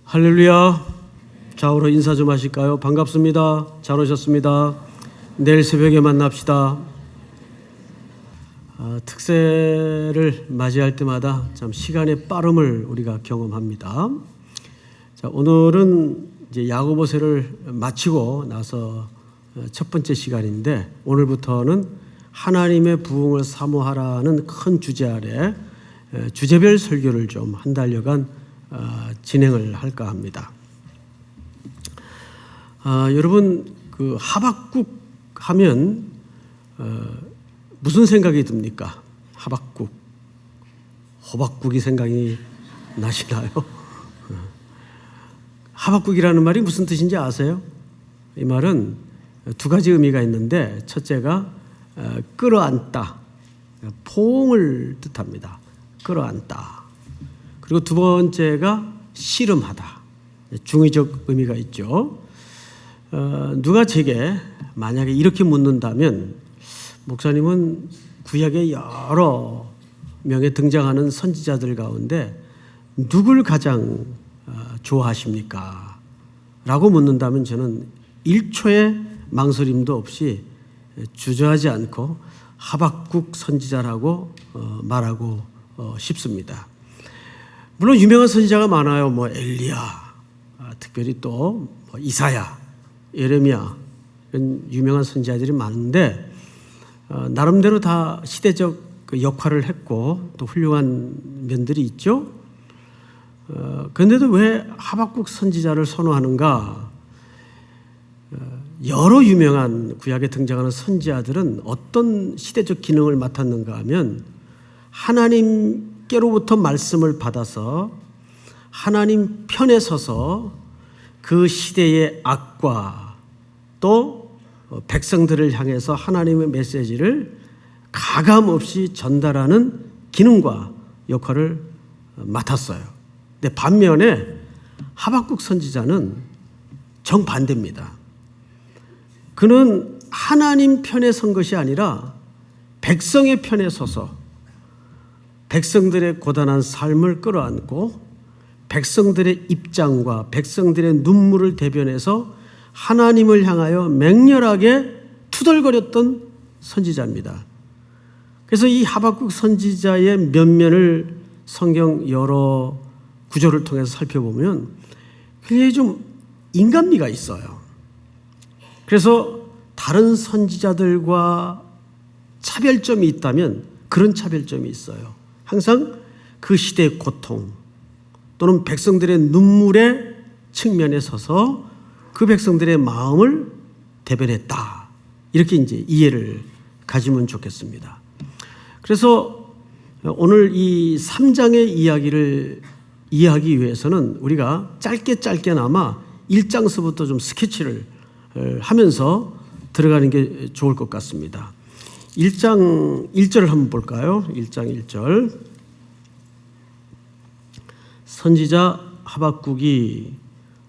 할렐루야. 좌우로 인사 좀 하실까요? 반갑습니다. 잘 오셨습니다. 내일 새벽에 만납시다. 특세를 맞이할 때마다 참 시간의 빠름을 우리가 경험합니다. 자, 오늘은 이제 야고보서를 마치고 나서 첫 번째 시간인데, 오늘부터는 하나님의 부흥을 사모하라는 큰 주제 아래 주제별 설교를 좀 한 달여간 진행을 할까 합니다. 여러분, 그 하박국 하면 무슨 생각이 듭니까? 하박국, 호박국이 생각이 나시나요? 하박국이라는 말이 무슨 뜻인지 아세요? 이 말은 두 가지 의미가 있는데, 첫째가 끌어안다, 포옹을 뜻합니다. 끌어안다. 그리고 두 번째가 씨름하다, 중의적 의미가 있죠. 누가 제게 만약에 이렇게 묻는다면, 목사님은 구약의 여러 명에 등장하는 선지자들 가운데 누굴 가장 좋아하십니까? 라고 묻는다면 저는 1초의 망설임도 없이 주저하지 않고 하박국 선지자라고 말하고 싶습니다. 물론 유명한 선지자가 많아요. 엘리야, 특별히 또 이사야, 예레미야, 이런 유명한 선지자들이 많은데, 나름대로 다 시대적 역할을 했고 또 훌륭한 면들이 있죠. 그런데도 왜 하박국 선지자를 선호하는가? 여러 유명한 구약에 등장하는 선지자들은 어떤 시대적 기능을 맡았는가 하면, 하나님께로부터 말씀을 받아서 하나님 편에 서서 그 시대의 악과 또 백성들을 향해서 하나님의 메시지를 가감없이 전달하는 기능과 역할을 맡았어요. 근데 반면에 하박국 선지자는 정반대입니다. 그는 하나님 편에 선 것이 아니라 백성의 편에 서서 백성들의 고단한 삶을 끌어안고 백성들의 입장과 백성들의 눈물을 대변해서 하나님을 향하여 맹렬하게 투덜거렸던 선지자입니다. 그래서 이 하박국 선지자의 면면을 성경 여러 구절을 통해서 살펴보면 굉장히 좀 인간미가 있어요. 그래서 다른 선지자들과 차별점이 있다면 그런 차별점이 있어요. 항상 그 시대의 고통 또는 백성들의 눈물의 측면에 서서 그 백성들의 마음을 대변했다, 이렇게 이제 이해를 가지면 좋겠습니다. 그래서 오늘 이 3장의 이야기를 이해하기 위해서는 우리가 짧게나마 1장서부터 좀 스케치를 하면서 들어가는 게 좋을 것 같습니다. 1장 1절을 한번 볼까요? 1장 1절. 선지자 하박국이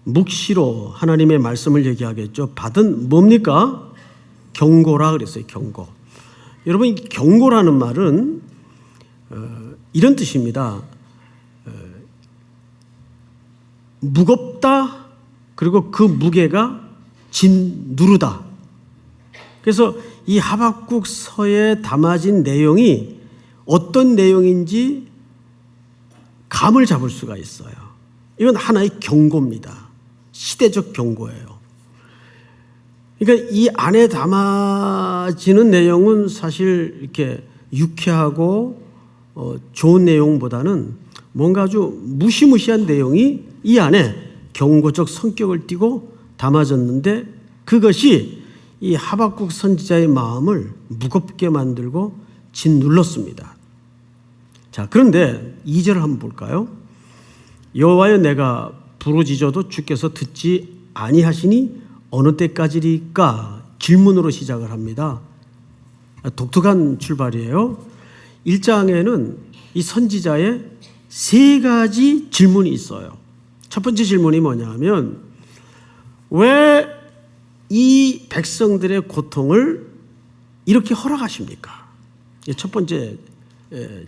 묵시로 하나님의 말씀을 얘기하겠죠. 받은 뭡니까? 경고라 그랬어요. 경고. 여러분, 이 경고라는 말은 이런 뜻입니다. 무겁다, 그리고 그 무게가 짓누르다. 그래서 이 하박국 서에 담아진 내용이 어떤 내용인지 감을 잡을 수가 있어요. 이건 하나의 경고입니다. 시대적 경고예요. 그러니까 이 안에 담아지는 내용은 사실 이렇게 유쾌하고 좋은 내용보다는 뭔가 아주 무시무시한 내용이 이 안에 경고적 성격을 띠고 담아졌는데, 그것이 이 하박국 선지자의 마음을 무겁게 만들고 짓눌렀습니다. 자, 그런데 2절을 한번 볼까요? 여호와여, 내가 부르짖어도 주께서 듣지 아니하시니 어느 때까지리까? 질문으로 시작을 합니다. 독특한 출발이에요. 1장에는 이 선지자의 3가지 질문이 있어요. 첫 번째 질문이 뭐냐면, 왜 이 백성들의 고통을 이렇게 허락하십니까? 첫 번째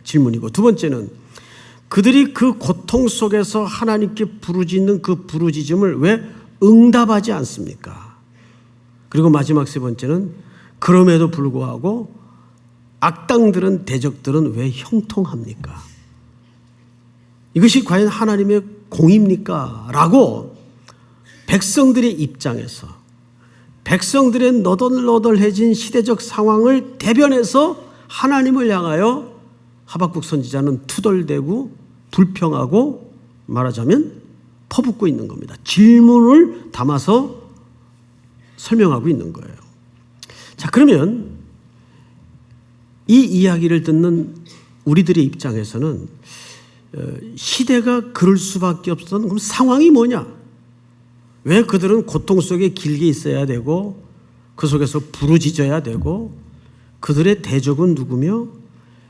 질문이고, 두 번째는 그들이 그 고통 속에서 하나님께 부르짖는 그 부르짖음을 왜 응답하지 않습니까? 그리고 마지막 세 번째는 그럼에도 불구하고 악당들은, 대적들은 왜 형통합니까? 이것이 과연 하나님의 공입니까? 라고 백성들의 입장에서, 백성들의 너덜너덜해진 시대적 상황을 대변해서 하나님을 향하여 하박국 선지자는 투덜대고 불평하고 말하자면 퍼붓고 있는 겁니다. 질문을 담아서 설명하고 있는 거예요. 자, 그러면 이 이야기를 듣는 우리들의 입장에서는 시대가 그럴 수밖에 없었던 그럼 상황이 뭐냐? 왜 그들은 고통 속에 길게 있어야 되고 그 속에서 부르짖어야 되고 그들의 대적은 누구며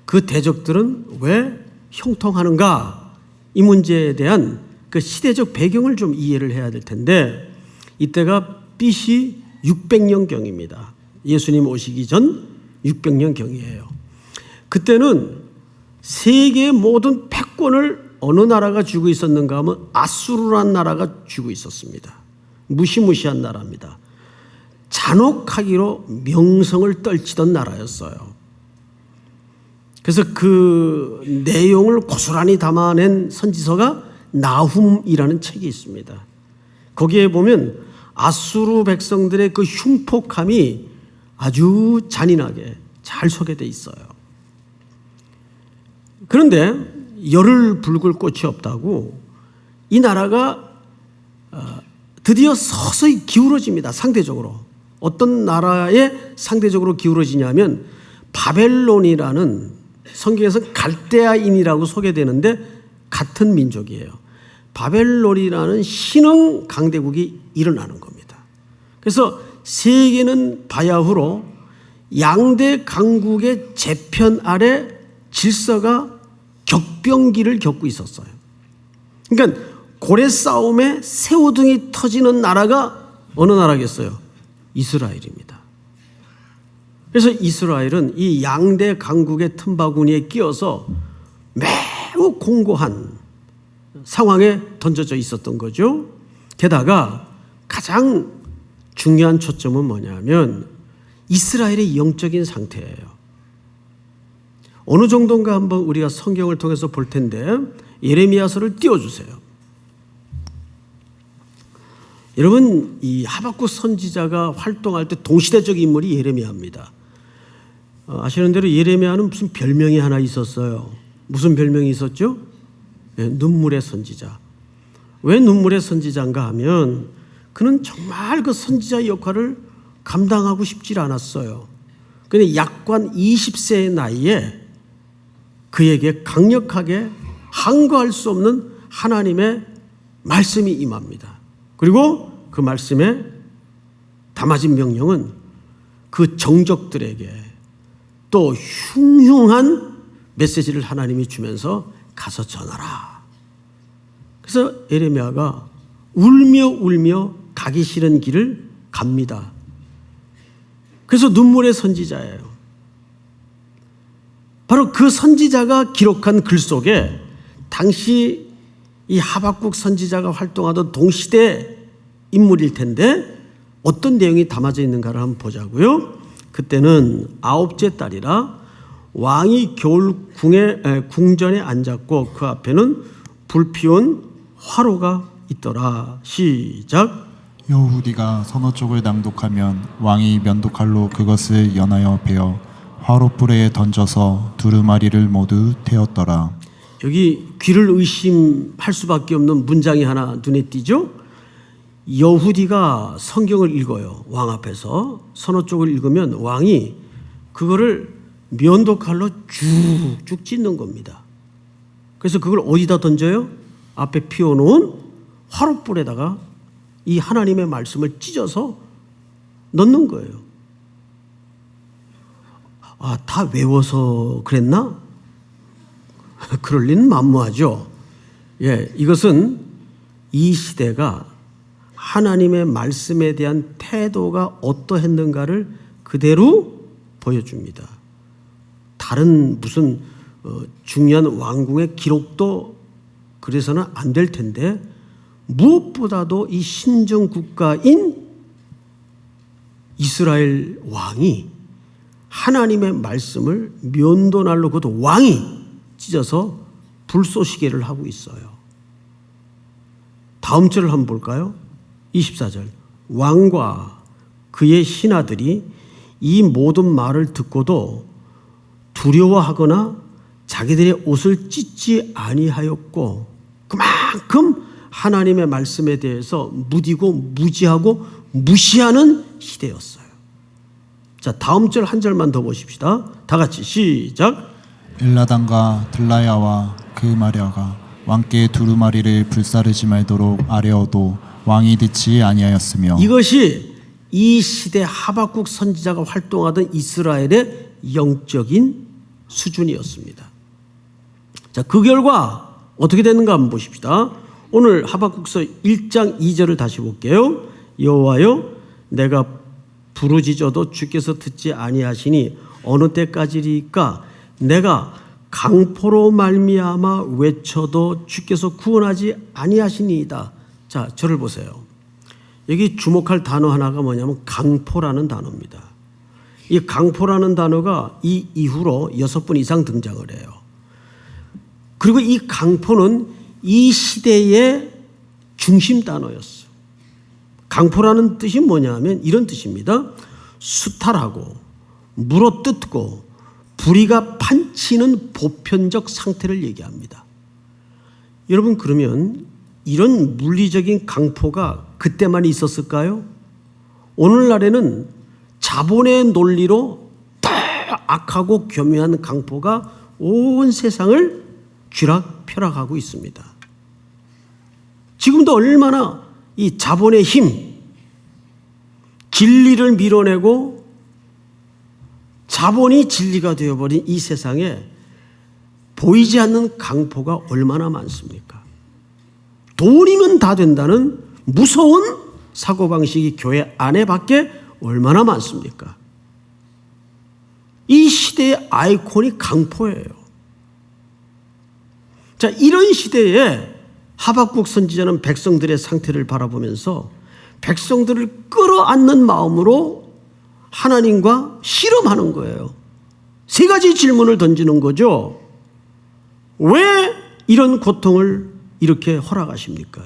그 대적들은 왜 형통하는가? 이 문제에 대한 그 시대적 배경을 좀 이해를 해야 될 텐데 이때가 BC 600년경입니다. 예수님 오시기 전 600년경이에요. 그때는 세계의 모든 패권을 어느 나라가 쥐고 있었는가 하면 아수르란 나라가 쥐고 있었습니다. 무시무시한 나라입니다. 잔혹하기로 명성을 떨치던 나라였어요. 그래서 그 내용을 고스란히 담아낸 선지서가 나훔이라는 책이 있습니다. 거기에 보면 아수르 백성들의 그 흉폭함이 아주 잔인하게 잘 소개되어 있어요. 그런데 열을 붉을 꽃이 없다고 이 나라가 드디어 서서히 기울어집니다. 상대적으로. 어떤 나라에 상대적으로 기울어지냐면 바벨론이라는 성경에서 갈대아인이라고 소개되는데 같은 민족이에요. 바벨론이라는 신흥 강대국이 일어나는 겁니다. 그래서 세계는 바야흐로 양대 강국의 재편 아래 질서가 격변기를 겪고 있었어요. 그러니까 고래 싸움에 새우등이 터지는 나라가 어느 나라겠어요? 이스라엘입니다. 그래서 이스라엘은 이 양대 강국의 틈바구니에 끼어서 매우 공고한 상황에 던져져 있었던 거죠. 게다가 가장 중요한 초점은 뭐냐면 이스라엘의 영적인 상태예요. 어느 정도인가 한번 우리가 성경을 통해서 볼 텐데 예레미야서를 띄워주세요. 여러분, 이 하박국 선지자가 활동할 때 동시대적 인물이 예레미야입니다. 아시는 대로 예레미야는 무슨 별명이 하나 있었어요. 무슨 별명이 있었죠? 네, 눈물의 선지자. 왜 눈물의 선지자인가 하면 그는 정말 그 선지자 역할을 감당하고 싶지 않았어요. 그런데 약관 20세의 나이에 그에게 강력하게 항거할 수 없는 하나님의 말씀이 임합니다. 그리고 그 말씀에 담아진 명령은 그 정적들에게 또 흉흉한 메시지를 하나님이 주면서 가서 전하라. 그래서 예레미야가 울며 가기 싫은 길을 갑니다. 그래서 눈물의 선지자예요. 바로 그 선지자가 기록한 글 속에 당시 이 하박국 선지자가 활동하던 동시대 인물일 텐데 어떤 내용이 담아져 있는가를 한번 보자고요. 그때는 9째 달이라 왕이 겨울 궁전에 앉았고 그 앞에는 불피운 화로가 있더라. 시작. 여후디가 서너 쪽을 낭독하면 왕이 면도칼로 그것을 연하여 베어 화롯불에 던져서 두루마리를 모두 태웠더라. 여기 귀를 의심할 수밖에 없는 문장이 하나 눈에 띄죠. 여후디가 성경을 읽어요. 왕 앞에서 서너 쪽을 읽으면 왕이 그거를 면도칼로 쭉쭉 찢는 겁니다. 그래서 그걸 어디다 던져요? 앞에 피워놓은 화롯불에다가 이 하나님의 말씀을 찢어서 넣는 거예요. 아, 다 외워서 그랬나? 그럴 리는 만무하죠. 예, 이것은 이 시대가 하나님의 말씀에 대한 태도가 어떠했는가를 그대로 보여줍니다. 다른 무슨 중요한 왕궁의 기록도 그래서는 안 될 텐데 무엇보다도 이 신정 국가인 이스라엘 왕이 하나님의 말씀을 면도날로 그것도 왕이 찢어서 불쏘시개를 하고 있어요. 다음 절을 한번 볼까요? 24절. 왕과 그의 신하들이 이 모든 말을 듣고도 두려워하거나 자기들의 옷을 찢지 아니하였고 그만큼 하나님의 말씀에 대해서 무디고 무지하고 무시하는 시대였어요. 자, 다음 절 한 절만 더 보십시다. 다 같이 시작. 엘라단과 들라야와 그 마리아가 왕께 두루마리를 불사르지 말도록 아뢰어도 왕이 듣지 아니하였으며 이것이 이 시대 하박국 선지자가 활동하던 이스라엘의 영적인 수준이었습니다. 자, 그 결과 어떻게 됐는가 한번 보십시다. 오늘 하박국서 1장 2절을 다시 볼게요. 여호와여, 내가 부르짖어도 주께서 듣지 아니하시니 어느 때까지리까? 내가 강포로 말미암아 외쳐도 주께서 구원하지 아니하시니이다. 자, 저를 보세요. 여기 주목할 단어 하나가 뭐냐면 강포라는 단어입니다. 이 강포라는 단어가 이 이후로 6번 이상 등장을 해요. 그리고 이 강포는 이 시대의 중심 단어였어요. 강포라는 뜻이 뭐냐면 이런 뜻입니다. 수탈하고 물어뜯고 부리가 판치는 보편적 상태를 얘기합니다. 여러분, 그러면 이런 물리적인 강포가 그때만 있었을까요? 오늘날에는 자본의 논리로 더 악하고 교묘한 강포가 온 세상을 쥐락펴락하고 있습니다. 지금도 얼마나 이 자본의 힘, 진리를 밀어내고 자본이 진리가 되어버린 이 세상에 보이지 않는 강포가 얼마나 많습니까? 돈이면 다 된다는 무서운 사고방식이 교회 안에 밖에 얼마나 많습니까? 이 시대의 아이콘이 강포예요. 자, 이런 시대에 하박국 선지자는 백성들의 상태를 바라보면서 백성들을 끌어안는 마음으로 하나님과 실험하는 거예요. 3가지 질문을 던지는 거죠. 왜 이런 고통을 이렇게 허락하십니까?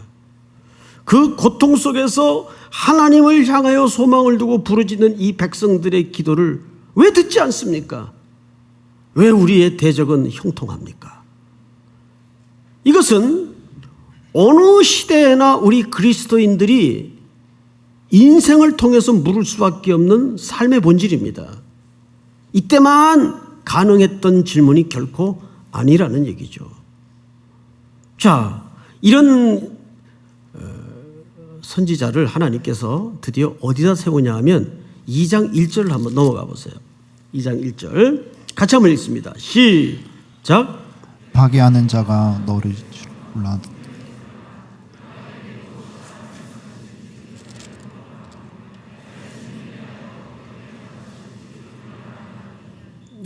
그 고통 속에서 하나님을 향하여 소망을 두고 부르짖는 이 백성들의 기도를 왜 듣지 않습니까? 왜 우리의 대적은 형통합니까? 이것은 어느 시대에나 우리 그리스도인들이 인생을 통해서 물을 수밖에 없는 삶의 본질입니다. 이때만 가능했던 질문이 결코 아니라는 얘기죠. 자, 이런 선지자를 하나님께서 드디어 어디다 세우냐 하면 2장 1절을 한번 넘어가 보세요. 2장 1절 같이 한번 읽습니다. 시작. 파괴하는 자가 너를 올라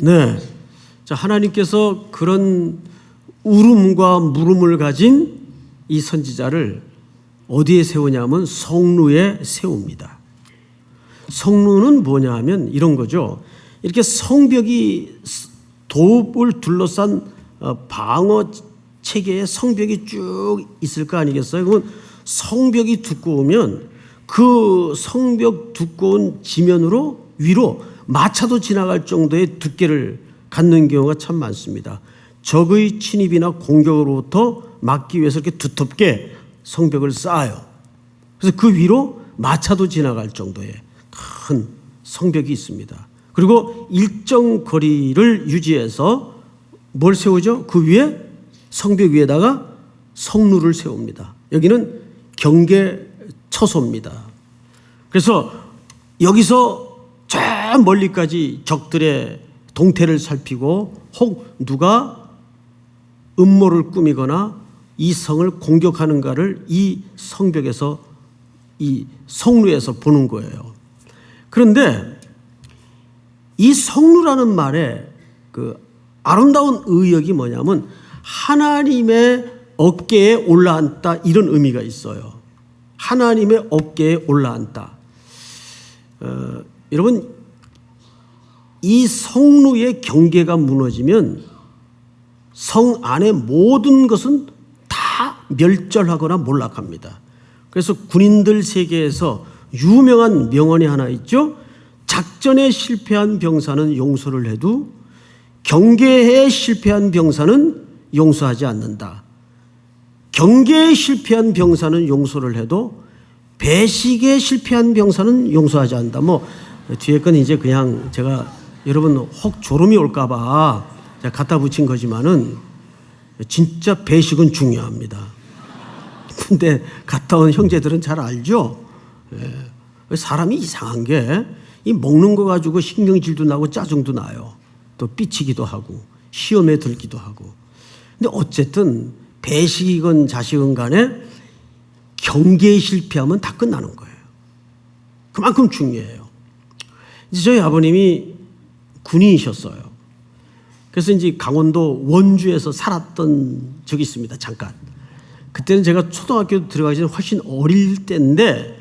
네. 자, 하나님께서 그런 울음과 물음을 가진 이 선지자를 어디에 세우냐면 성루에 세웁니다. 성루는 뭐냐 하면 이런 거죠. 이렇게 성벽이 도읍을 둘러싼 방어 체계에 성벽이 쭉 있을 거 아니겠어요? 그러면 성벽이 두꺼우면 그 성벽 두꺼운 지면으로 위로 마차도 지나갈 정도의 두께를 갖는 경우가 참 많습니다. 적의 침입이나 공격으로부터 막기 위해서 이렇게 두텁게 성벽을 쌓아요. 그래서 그 위로 마차도 지나갈 정도의 큰 성벽이 있습니다. 그리고 일정 거리를 유지해서 뭘 세우죠? 그 위에 성벽 위에다가 성루를 세웁니다. 여기는 경계 처소입니다. 그래서 여기서 저 멀리까지 적들의 동태를 살피고 혹 누가 음모를 꾸미거나 이 성을 공격하는가를 이 성벽에서 이 성루에서 보는 거예요. 그런데 이 성루라는 말에 그 아름다운 의역이 뭐냐면 하나님의 어깨에 올라앉다 이런 의미가 있어요. 하나님의 어깨에 올라앉다. 여러분, 이 성루의 경계가 무너지면 성 안의 모든 것은 다 멸절하거나 몰락합니다. 그래서 군인들 세계에서 유명한 명언이 하나 있죠. 작전에 실패한 병사는 용서를 해도 경계에 실패한 병사는 용서하지 않는다. 경계에 실패한 병사는 용서를 해도 배식에 실패한 병사는 용서하지 않는다. 뭐 뒤에 건 이제 그냥 제가 여러분 혹 졸음이 올까봐 제가 갖다 붙인 거지만은 진짜 배식은 중요합니다. 근데 갔다 온 형제들은 잘 알죠. 사람이 이상한 게 이 먹는 거 가지고 신경질도 나고 짜증도 나요. 또 삐치기도 하고 시험에 들기도 하고. 근데 어쨌든 배식이건 자식은 간에 경계에 실패하면 다 끝나는 거예요. 그만큼 중요해요. 이제 저희 아버님이 군인이셨어요. 그래서 이제 강원도 원주에서 살았던 적이 있습니다. 잠깐. 그때는 제가 초등학교 들어가기 전에 훨씬 어릴 때인데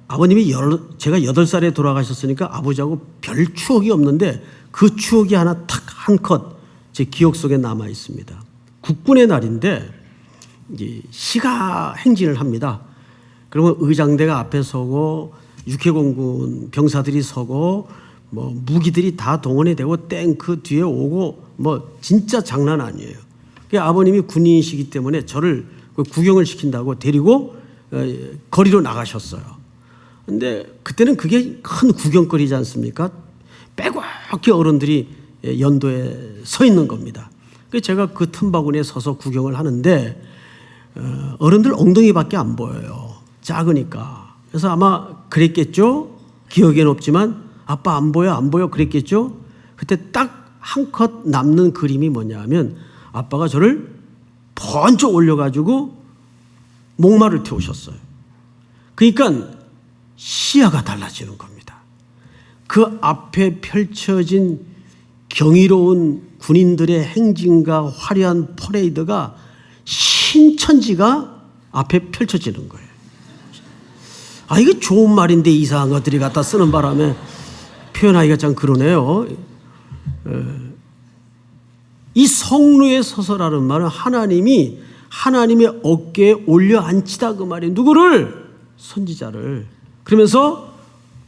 아버님이 제가 8살에 돌아가셨으니까 아버지하고 별 추억이 없는데 그 추억이 하나 탁 한 컷 제 기억 속에 남아 있습니다. 국군의 날인데 이제 시가 행진을 합니다. 그러면 의장대가 앞에 서고 육해공군 병사들이 서고 뭐 무기들이 다 동원이 되고 탱크 뒤에 오고 뭐 진짜 장난 아니에요. 아버님이 군인이시기 때문에 저를 구경을 시킨다고 데리고 거리로 나가셨어요. 근데 그때는 그게 큰 구경거리지 않습니까? 빼곡히 어른들이 연도에 서 있는 겁니다. 그래서 제가 그 틈바구니에 서서 구경을 하는데 어른들 엉덩이밖에 안 보여요. 작으니까. 그래서 아마 그랬겠죠? 기억에는 없지만 아빠 안 보여 안 보여 그랬겠죠? 그때 딱 한 컷 남는 그림이 뭐냐 하면 아빠가 저를 번쩍 올려가지고 목마를 태우셨어요. 그러니까 시야가 달라지는 겁니다. 그 앞에 펼쳐진 경이로운 군인들의 행진과 화려한 퍼레이드가 신천지가 앞에 펼쳐지는 거예요. 아, 이게 좋은 말인데 이상한 것들이 갖다 쓰는 바람에 표현하기가 참 그러네요. 이 성루에 서서라는 말은 하나님이 하나님의 어깨에 올려 앉히다 그 말이에요. 누구를? 선지자를. 그러면서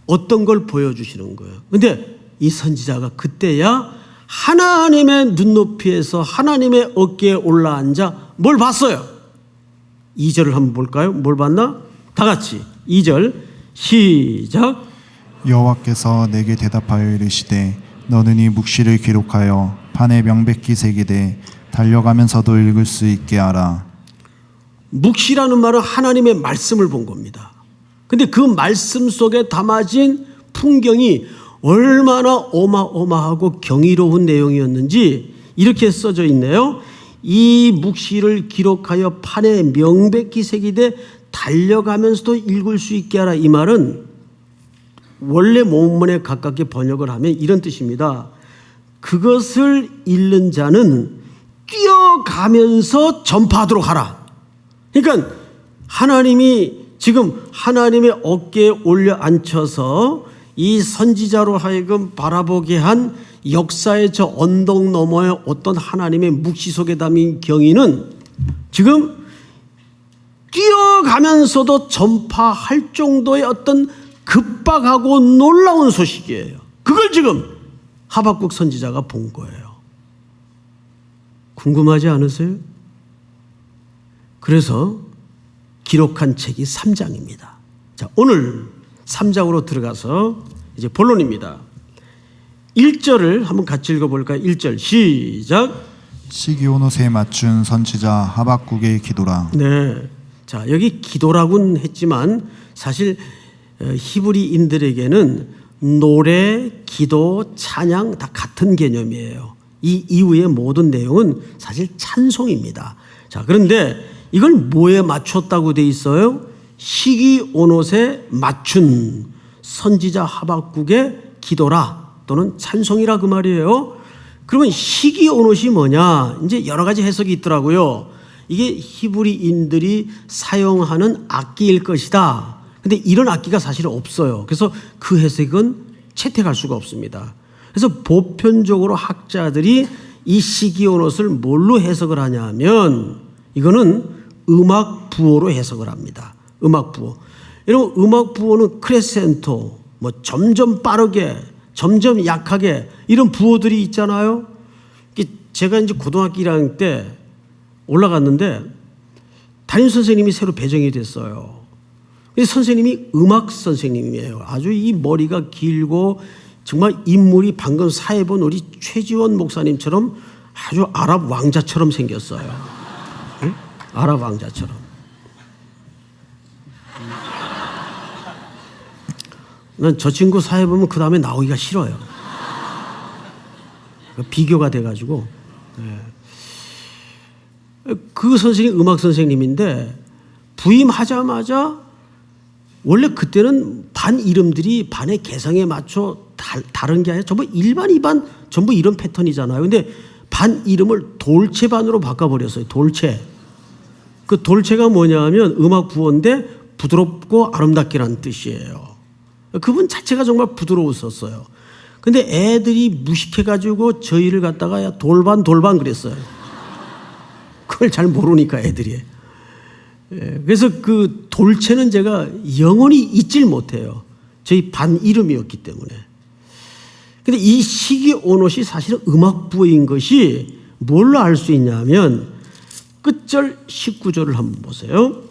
어떤 걸 보여주시는 거예요. 근데 이 선지자가 그때야 하나님의 눈높이에서 하나님의 어깨에 올라앉아 뭘 봤어요? 2절을 한번 볼까요? 뭘 봤나? 다 같이 2절 시작. 여호와께서 내게 대답하여 이르시되 너는 이 묵시를 기록하여 판에 명백히 새기되 달려가면서도 읽을 수 있게 하라. 묵시라는 말은 하나님의 말씀을 본 겁니다. 근데 그 말씀 속에 담아진 풍경이 얼마나 어마어마하고 경이로운 내용이었는지 이렇게 써져 있네요. 이 묵시를 기록하여 판에 명백히 새기되 달려가면서도 읽을 수 있게 하라. 이 말은 원래 원문에 가깝게 번역을 하면 이런 뜻입니다. 그것을 읽는 자는 뛰어가면서 전파하도록 하라. 그러니까 하나님이 지금 하나님의 어깨에 올려 앉혀서 이 선지자로 하여금 바라보게 한 역사의 저 언덕 너머의 어떤 하나님의 묵시 속에 담긴 경위는 지금 뛰어가면서도 전파할 정도의 어떤 급박하고 놀라운 소식이에요. 그걸 지금 하박국 선지자가 본 거예요. 궁금하지 않으세요? 그래서 기록한 책이 3장입니다. 자, 오늘 3장으로 들어가서 이제 본론입니다. 1절을 한번 같이 읽어볼까요? 1절 시작. 시기온옷에 맞춘 선지자 하박국의 기도라. 네, 자 여기 기도라고는 했지만 사실 히브리인들에게는 노래, 기도, 찬양 다 같은 개념이에요. 이 이후의 모든 내용은 사실 찬송입니다. 자, 그런데 이걸 뭐에 맞췄다고 돼 있어요? 시기온옷에 맞춘 선지자 하박국의 기도라 또는 찬송이라 그 말이에요. 그러면 시기온옷이 뭐냐? 이제 여러 가지 해석이 있더라고요. 이게 히브리인들이 사용하는 악기일 것이다. 근데 이런 악기가 사실은 없어요. 그래서 그 해석은 채택할 수가 없습니다. 그래서 보편적으로 학자들이 이 시기온옷을 뭘로 해석을 하냐면 이거는 음악 부호로 해석을 합니다. 음악 부호. 여러분 음악 부호는 크레센토, 뭐 점점 빠르게, 점점 약하게 이런 부호들이 있잖아요. 제가 이제 고등학교 1학년 때 올라갔는데 담임 선생님이 새로 배정이 됐어요. 선생님이 음악 선생님이에요. 아주 이 머리가 길고 정말 인물이 방금 사회 본 우리 최지원 목사님처럼 아주 아랍 왕자처럼 생겼어요. 응? 아랍 왕자처럼. 난 저 친구 사회 보면 그 다음에 나오기가 싫어요. 비교가 돼가지고. 그 선생님 음악 선생님인데 부임하자마자 원래 그때는 반 이름들이 반의 개성에 맞춰 다른 게 아니라 전부 일반, 이반 전부 이런 패턴이잖아요. 근데 반 이름을 돌체 반으로 바꿔버렸어요. 돌체. 그 돌체가 뭐냐면 음악 부호인데 부드럽고 아름답게라는 뜻이에요. 그분 자체가 정말 부드러웠었어요. 근데 애들이 무식해가지고 저희를 갖다가 야 돌반 그랬어요. 그걸 잘 모르니까 애들이. 그래서 그 돌체는 제가 영원히 잊질 못해요. 저희 반 이름이었기 때문에. 근데 이 시기온옷이 사실은 음악부인 것이 뭘로 알 수 있냐면 끝절 19절을 한번 보세요.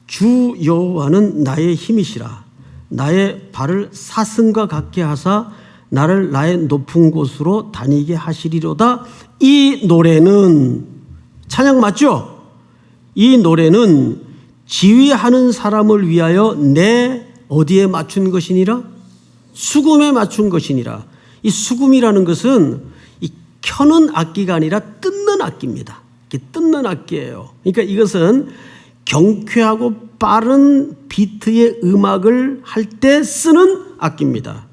주 여호와는 나의 힘이시라. 나의 발을 사슴과 같게 하사 나를 나의 높은 곳으로 다니게 하시리로다. 이 노래는 찬양 맞죠? 이 노래는 지휘하는 사람을 위하여 내 어디에 맞춘 것이니라? 수금에 맞춘 것이니라. 이 수금이라는 것은 이 켜는 악기가 아니라 뜯는 악기입니다. 뜯는 악기예요. 그러니까 이것은 경쾌하고 빠른 비트의 음악을 할 때 쓰는 악기입니다.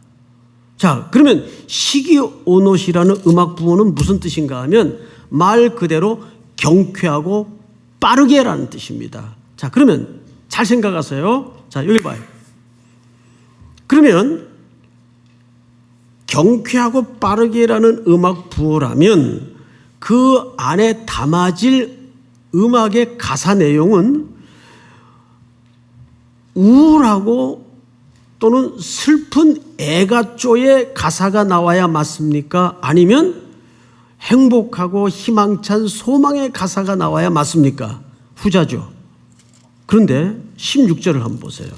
자, 그러면 시기온옷이라는 음악 부호는 무슨 뜻인가 하면 말 그대로 경쾌하고 빠르게라는 뜻입니다. 자, 그러면 잘 생각하세요. 자, 여기 봐요. 그러면 경쾌하고 빠르게라는 음악 부호라면 그 안에 담아질 음악의 가사 내용은 우울하고 또는 슬픈 애가쪼의 가사가 나와야 맞습니까? 아니면 행복하고 희망찬 소망의 가사가 나와야 맞습니까? 후자죠. 그런데 16절을 한번 보세요.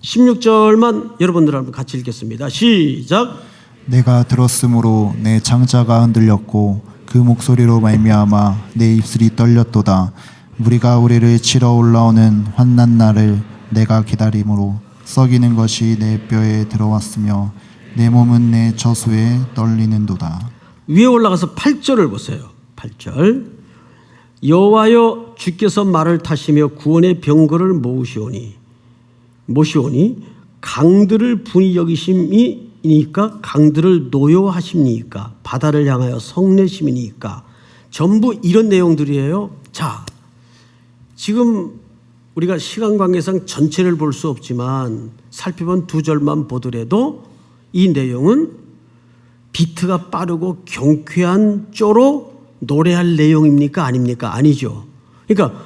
16절만 여러분들 한번 같이 읽겠습니다. 시작. 내가 들었으므로 내 창자가 흔들렸고 그 목소리로 말미암아 내 입술이 떨렸도다. 무리가 우리를 치러 올라오는 환난 날을 내가 기다림으로 썩이는 것이 내 뼈에 들어왔으며 내 몸은 내 저수에 떨리는도다. 위에 올라가서 8절을 보세요. 8절. 여호와여 주께서 말을 타시며 구원의 병거를 모시오니 강들을 분이 여기심이니까 강들을 노여하십니까? 바다를 향하여 성내심이니까? 전부 이런 내용들이에요. 자, 지금 우리가 시간 관계상 전체를 볼 수 없지만 살펴본 두 절만 보더라도 이 내용은 비트가 빠르고 경쾌한 쪼로 노래할 내용입니까? 아닙니까? 아니죠. 그러니까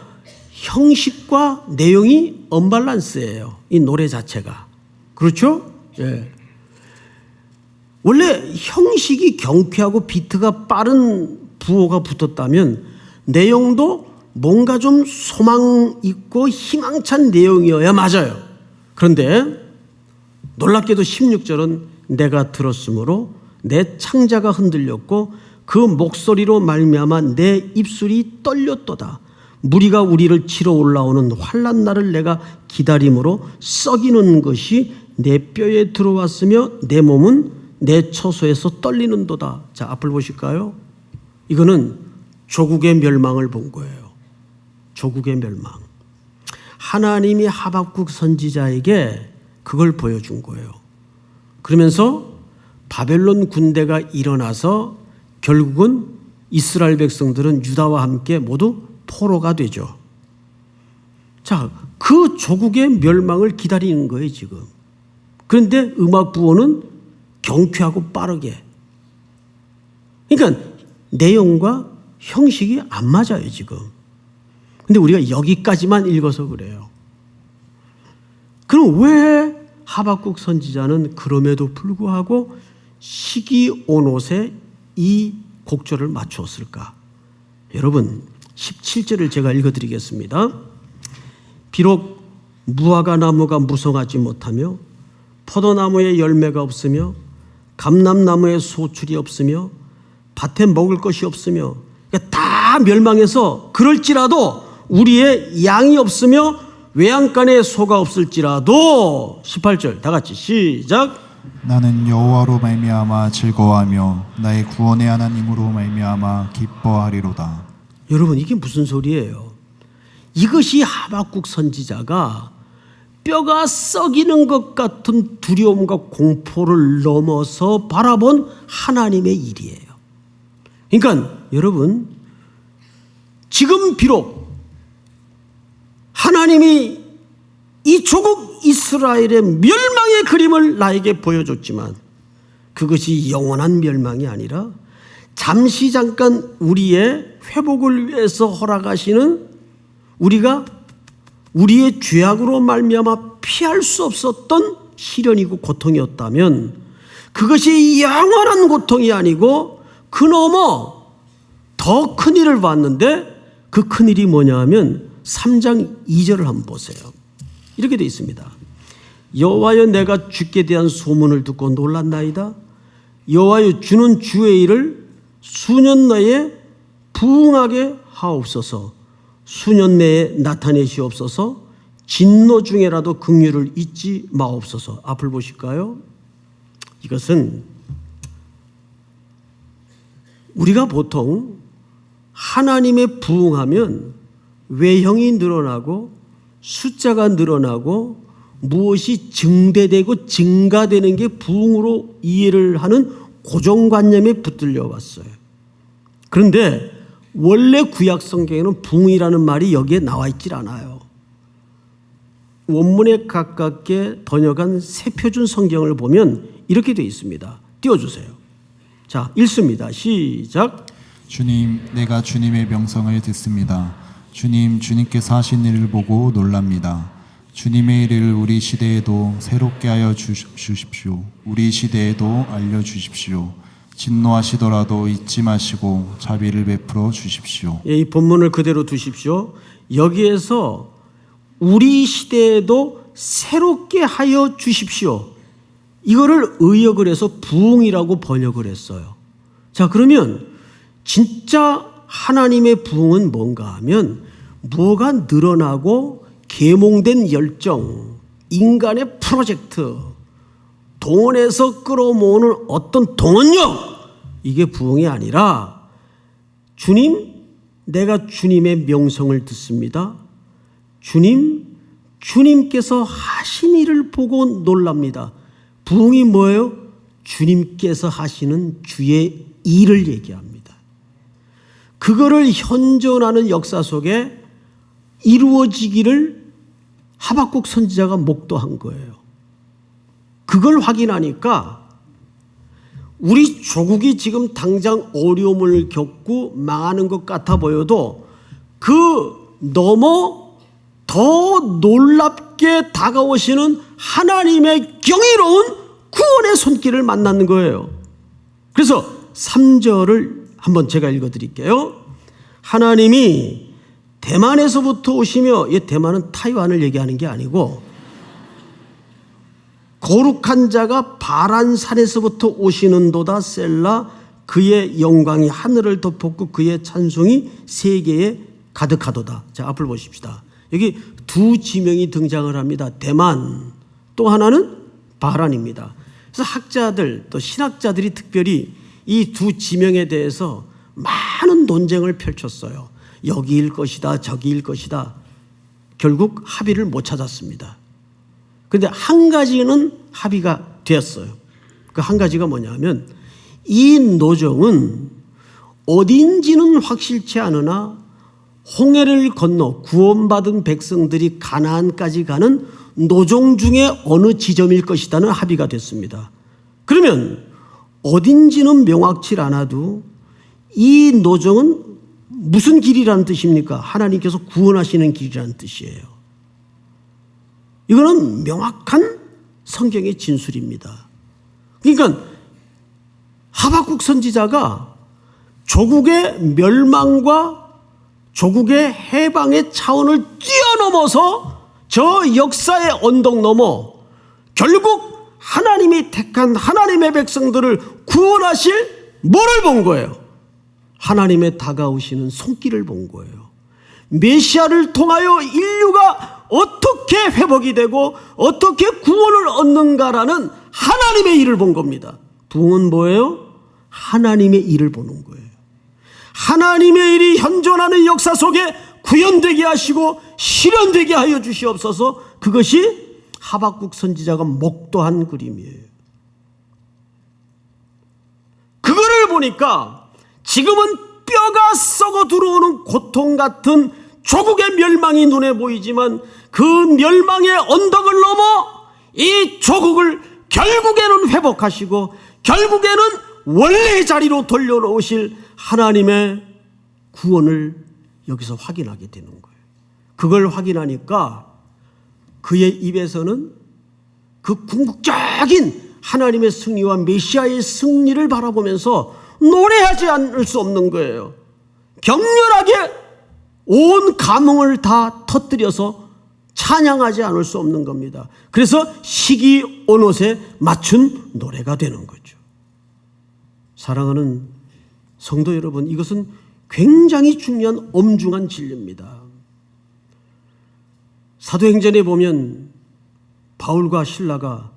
형식과 내용이 언밸런스예요. 이 노래 자체가. 그렇죠? 예. 원래 형식이 경쾌하고 비트가 빠른 부호가 붙었다면 내용도 뭔가 좀 소망 있고 희망찬 내용이어야 맞아요. 그런데 놀랍게도 16절은 내가 들었으므로 내 창자가 흔들렸고 그 목소리로 말미암아 내 입술이 떨렸도다. 무리가 우리를 치러 올라오는 환난 날을 내가 기다림으로 썩이는 것이 내 뼈에 들어왔으며 내 몸은 내 처소에서 떨리는도다. 자, 앞을 보실까요? 이거는 조국의 멸망을 본 거예요. 조국의 멸망. 하나님이 하박국 선지자에게 그걸 보여준 거예요. 그러면서 바벨론 군대가 일어나서 결국은 이스라엘 백성들은 유다와 함께 모두 포로가 되죠. 자, 그 조국의 멸망을 기다리는 거예요, 지금. 그런데 음악 부호는 경쾌하고 빠르게. 그러니까 내용과 형식이 안 맞아요, 지금. 근데 우리가 여기까지만 읽어서 그래요. 그럼 왜 하박국 선지자는 그럼에도 불구하고 시기온옷에 이 곡절을 맞추었을까? 여러분, 17절을 제가 읽어드리겠습니다. 비록 무화과 나무가 무성하지 못하며 포도나무에 열매가 없으며 감람나무에 소출이 없으며 밭에 먹을 것이 없으며, 그러니까 다 멸망해서 그럴지라도 우리의 양이 없으며 외양간에 소가 없을지라도 18절 다 같이 시작. 나는 여호와로 말미암아 즐거워하며 나의 구원의 하나님으로 말미암아 기뻐하리로다. 여러분, 이게 무슨 소리예요? 이것이 하박국 선지자가 뼈가 썩이는 것 같은 두려움과 공포를 넘어서 바라본 하나님의 일이에요. 그러니까 여러분, 지금 비록 하나님이 이 조국 이스라엘의 멸망의 그림을 나에게 보여줬지만 그것이 영원한 멸망이 아니라 잠시 잠깐 우리의 회복을 위해서 허락하시는, 우리가 우리의 죄악으로 말미암아 피할 수 없었던 시련이고 고통이었다면 그것이 영원한 고통이 아니고 그 너머 더 큰 일을 봤는데, 그 큰 일이 뭐냐 하면 3장 2절을 한번 보세요. 이렇게 되어 있습니다. 여호와여, 내가 주께 대한 소문을 듣고 놀랐나이다. 여호와여, 주는 주의 일을 수년 내에 부응하게 하옵소서. 수년 내에 나타내시옵소서. 진노 중에라도 긍휼을 잊지 마옵소서. 앞을 보실까요? 이것은 우리가 보통 하나님의 부응하면 외형이 늘어나고 숫자가 늘어나고 무엇이 증대되고 증가되는 게 부응으로 이해를 하는 고정관념에 붙들려 왔어요. 그런데 원래 구약 성경에는 부응이라는 말이 여기에 나와 있질 않아요. 원문에 가깝게 번역한 새표준 성경을 보면 이렇게 되어 있습니다. 띄워주세요. 자, 읽습니다. 시작. 주님, 내가 주님의 명성을 듣습니다. 주님, 주님께서 하신 일을 보고 놀랍니다. 주님의 일을 우리 시대에도 새롭게 하여 주십시오. 우리 시대에도 알려주십시오. 진노하시더라도 잊지 마시고 자비를 베풀어 주십시오. 이 본문을 그대로 두십시오. 여기에서 우리 시대에도 새롭게 하여 주십시오. 이거를 의역을 해서 부응이라고 번역을 했어요. 자, 그러면 진짜 하나님의 부응은 뭔가 하면 뭐가 늘어나고 계몽된 열정, 인간의 프로젝트, 동원해서 끌어모으는 어떤 동원력, 이게 부응이 아니라 주님, 내가 주님의 명성을 듣습니다. 주님, 주님께서 하신 일을 보고 놀랍니다. 부응이 뭐예요? 주님께서 하시는 주의 일을 얘기합니다. 그거를 현존하는 역사 속에 이루어지기를 하박국 선지자가 목도한 거예요. 그걸 확인하니까 우리 조국이 지금 당장 어려움을 겪고 망하는 것 같아 보여도 그 너무 더 놀랍게 다가오시는 하나님의 경이로운 구원의 손길을 만나는 거예요. 그래서 3절을 한번 제가 읽어드릴게요. 하나님이 대만에서부터 오시며, 이 대만은 타이완을 얘기하는 게 아니고 거룩한 자가 바란산에서부터 오시는도다. 셀라. 그의 영광이 하늘을 덮었고 그의 찬송이 세계에 가득하도다. 자, 앞을 보십시다. 여기 두 지명이 등장을 합니다. 대만, 또 하나는 바란입니다. 그래서 학자들 또 신학자들이 특별히 이 두 지명에 대해서 많은 논쟁을 펼쳤어요. 여기일 것이다, 저기일 것이다. 결국 합의를 못 찾았습니다. 그런데 한 가지는 합의가 되었어요. 그 한 가지가 뭐냐면 이 노정은 어딘지는 확실치 않으나 홍해를 건너 구원받은 백성들이 가나안까지 가는 노정 중에 어느 지점일 것이라는 합의가 됐습니다. 그러면 어딘지는 명확치 않아도 이 노정은 무슨 길이라는 뜻입니까? 하나님께서 구원하시는 길이라는 뜻이에요. 이거는 명확한 성경의 진술입니다. 그러니까 하박국 선지자가 조국의 멸망과 조국의 해방의 차원을 뛰어넘어서 저 역사의 언덕 넘어 결국 하나님이 택한 하나님의 백성들을 구원하실 뭐를 본 거예요? 하나님의 다가오시는 손길을 본 거예요. 메시아를 통하여 인류가 어떻게 회복이 되고 어떻게 구원을 얻는가라는 하나님의 일을 본 겁니다. 부흥은 뭐예요? 하나님의 일을 보는 거예요. 하나님의 일이 현존하는 역사 속에 구현되게 하시고 실현되게 하여 주시옵소서. 그것이 하박국 선지자가 목도한 그림이에요. 그거를 보니까 지금은 뼈가 썩어 들어오는 고통 같은 조국의 멸망이 눈에 보이지만 그 멸망의 언덕을 넘어 이 조국을 결국에는 회복하시고 결국에는 원래의 자리로 돌려놓으실 하나님의 구원을 여기서 확인하게 되는 거예요. 그걸 확인하니까 그의 입에서는 그 궁극적인 하나님의 승리와 메시아의 승리를 바라보면서 노래하지 않을 수 없는 거예요. 격렬하게 온 감흥을 다 터뜨려서 찬양하지 않을 수 없는 겁니다. 그래서 시기 온옷에 맞춘 노래가 되는 거죠. 사랑하는 성도 여러분, 이것은 굉장히 중요한 엄중한 진리입니다. 사도행전에 보면 바울과 실라가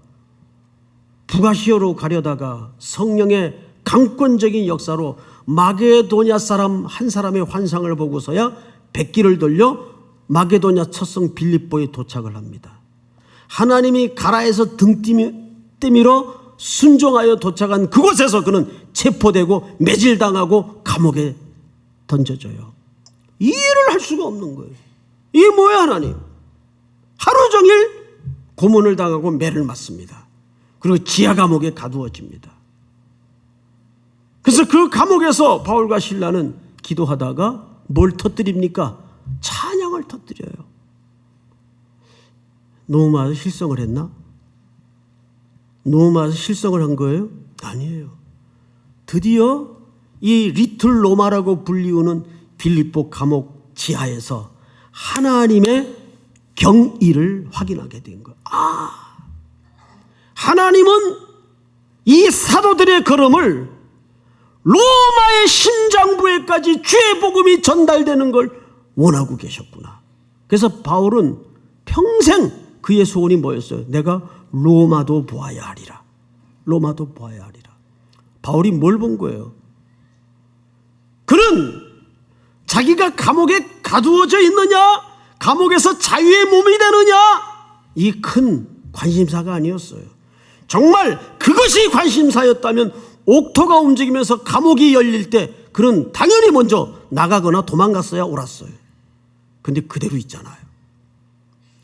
북아시아로 가려다가 성령의 강권적인 역사로 마게도냐 사람 한 사람의 환상을 보고서야 백기를 돌려 마게도냐 첫성 빌립보에 도착을 합니다. 하나님이 가라에서 등 떼밀어 순종하여 도착한 그곳에서 그는 체포되고 매질당하고 감옥에 던져져요. 이해를 할 수가 없는 거예요. 이게 뭐야 하나님? 하루 종일 고문을 당하고 매를 맞습니다. 그리고 지하 감옥에 가두어집니다. 그래서 그 감옥에서 바울과 실라는 기도하다가 뭘 터뜨립니까? 찬양을 터뜨려요. 너무 많아서 실성을 했나? 너무 많아서 실성을 한 거예요? 아니에요. 드디어 이 리틀 로마라고 불리우는 빌립보 감옥 지하에서 하나님의 경의를 확인하게 된 거예요. 하나님은 이 사도들의 걸음을 로마의 심장부에까지 주의 복음이 전달되는 걸 원하고 계셨구나. 그래서 바울은 평생 그의 소원이 뭐였어요? 내가 로마도 보아야 하리라. 로마도 보아야 하리라. 바울이 뭘 본 거예요? 그는 자기가 감옥에 가두어져 있느냐, 감옥에서 자유의 몸이 되느냐, 이 큰 관심사가 아니었어요. 정말 그것이 관심사였다면 옥토가 움직이면서 감옥이 열릴 때 그는 당연히 먼저 나가거나 도망갔어야 옳았어요. 근데 그대로 있잖아요.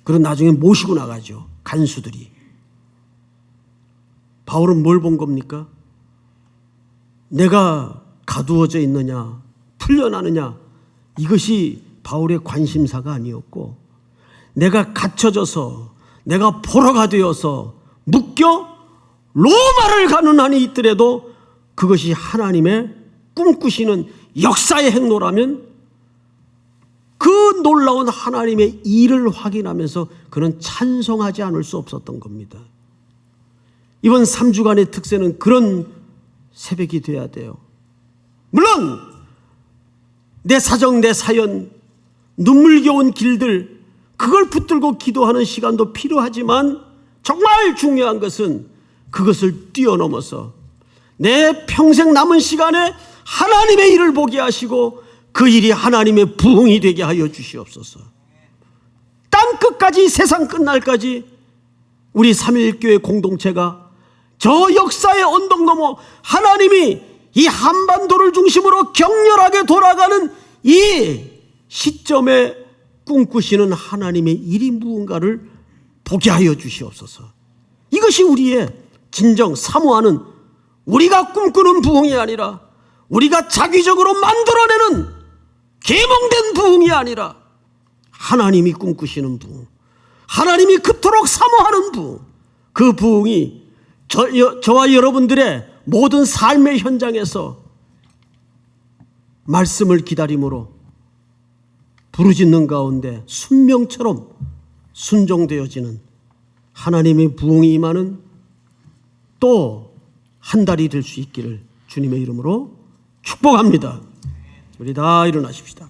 그럼 나중에 모시고 나가죠. 간수들이. 바울은 뭘 본 겁니까? 내가 가두어져 있느냐, 풀려나느냐, 이것이 바울의 관심사가 아니었고, 내가 갇혀져서 내가 포로가 되어서 묶여 로마를 가는 한이 있더라도 그것이 하나님의 꿈꾸시는 역사의 행로라면 그 놀라운 하나님의 일을 확인하면서 그는 찬송하지 않을 수 없었던 겁니다. 이번 3주간의 특세는 그런 새벽이 돼야 돼요. 물론 내 사정, 내 사연, 눈물겨운 길들, 그걸 붙들고 기도하는 시간도 필요하지만 정말 중요한 것은 그것을 뛰어넘어서 내 평생 남은 시간에 하나님의 일을 보게 하시고 그 일이 하나님의 부흥이 되게 하여 주시옵소서. 땅끝까지, 세상 끝날까지 우리 삼일교회 공동체가 저 역사의 언덕 넘어 하나님이 이 한반도를 중심으로 격렬하게 돌아가는 이 시점에 꿈꾸시는 하나님의 일이 무언가를 보게 하여 주시옵소서. 이것이 우리의 진정 사모하는, 우리가 꿈꾸는 부흥이 아니라 우리가 자기적으로 만들어내는 계몽된 부흥이 아니라 하나님이 꿈꾸시는 부흥, 하나님이 그토록 사모하는 부흥, 그 부흥이 저와 여러분들의 모든 삶의 현장에서 말씀을 기다림으로 부르짖는 가운데 순명처럼 순종되어지는 하나님의 부흥이 임하는 또 한 달이 될 수 있기를 주님의 이름으로 축복합니다. 우리 다 일어나십시다.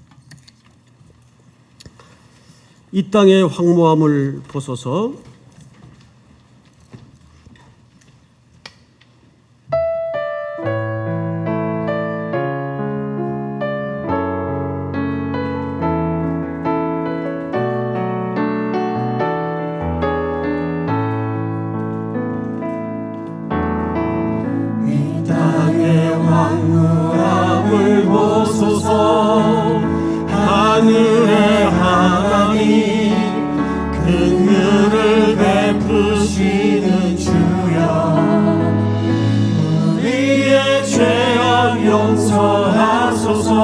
이 땅의 황무함을 보소서. 황무함을 보소서. 하늘의 하나님, 긍휼을 베푸시는 주여, 우리의 죄악 용서하소서.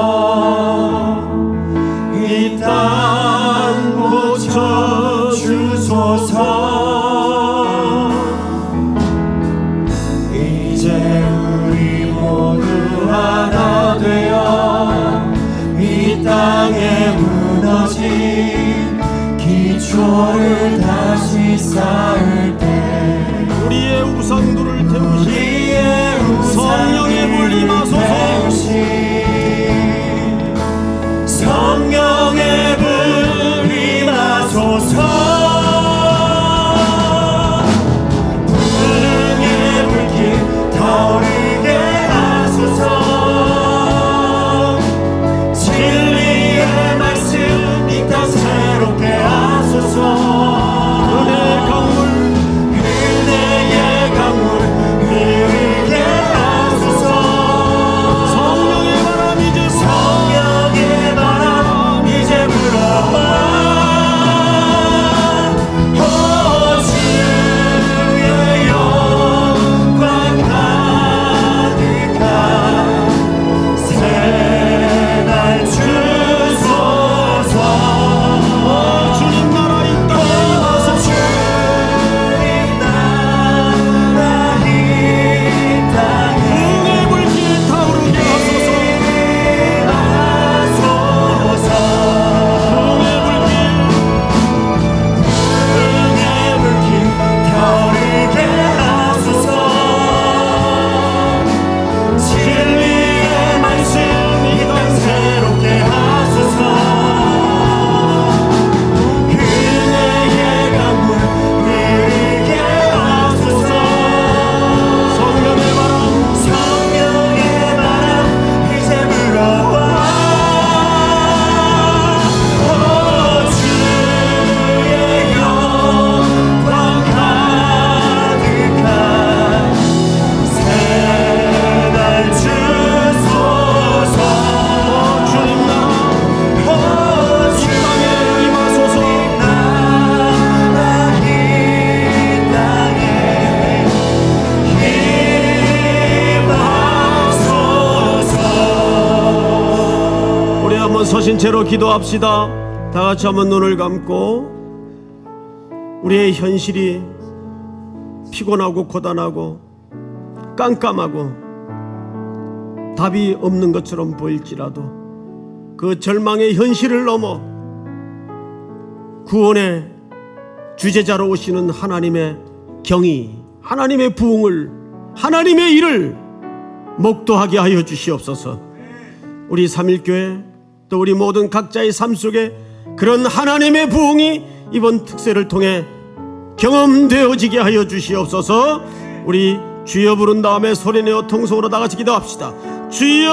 이 땅 고쳐주소서. 이제 우리 모두 하나 되어 이 땅에 무너진 기초를 다시 쌓을 때 우리의 우상들을 태우신 성령의 불 임하소서. 성령의 불 임하소서. 불능의 불길 타오르게 하소서. 진리의 말씀 이 땅 새롭게 하소서. 은혜의 강물, 은혜의 강물 흐르게 하소서. 성령의 바람 이제 성령의 바람 이제 불어와. 오 주의 영광 가득한 새날 주소서. 주님 나라 이 땅에 임하소서. 주님 나라 이 땅에 부흥의 불길 타오르게 하소서. 하소서. 부흥의 불길, 은혜의 불길 타오르게 하소서. 진리의 말씀 이 땅 새롭게 하소서. 은혜의 강물 흐르게 하소서. 성령의 바람, 성령의 바람 이제 불어와. 오 주의 영광 가득한 새날 주소서. 주님 나라 오 주의 임하소서. 나라 이 땅에 임하소서. 우리 한번 서신 채로 기도합시다. 다 같이 한번 눈을 감고 우리의 현실이 피곤하고 고단하고 깜깜하고 답이 없는 것처럼 보일지라도 그 절망의 현실을 넘어 구원의 주제자로 오시는 하나님의 경의, 하나님의 부흥을, 하나님의 일을 목도하게 하여 주시옵소서. 우리 삼일교회 또 우리 모든 각자의 삶 속에 그런 하나님의 부흥이 이번 특세를 통해 경험되어지게 하여 주시옵소서. 우리 주여 부른 다음에 소리내어 통성으로 다 같이 기도합시다. 주여!